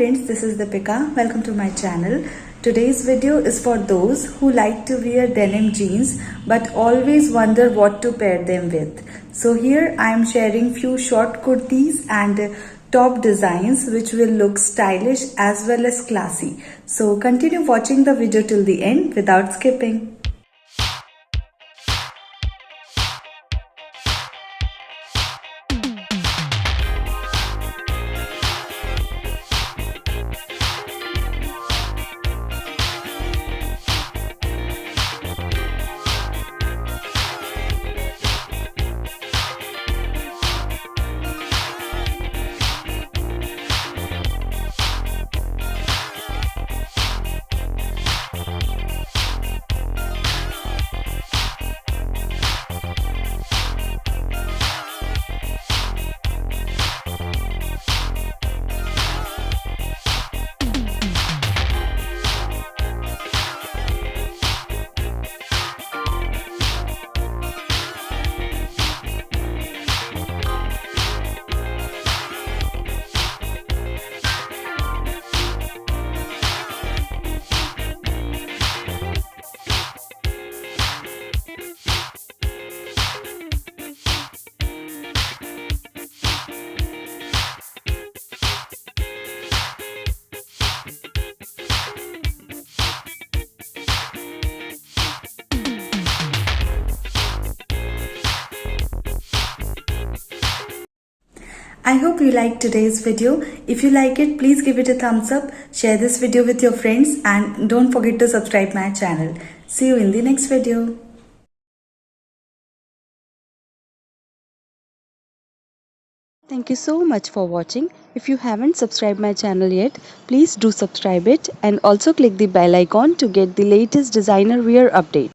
friends, this is Deepika. Welcome to my channel. Today's video is for those who like to wear denim jeans but always wonder what to pair them with. So here I am sharing few short kurtis and top designs which will look stylish as well as classy. So continue watching the video till the end without skipping. I hope you liked today's video. If you like it, please give it a thumbs up, share this video with your friends and don't forget to subscribe my channel. See you in the next video. Thank you so much for watching. If you haven't subscribed my channel yet, please do subscribe it and also click the bell icon to get the latest designer wear update.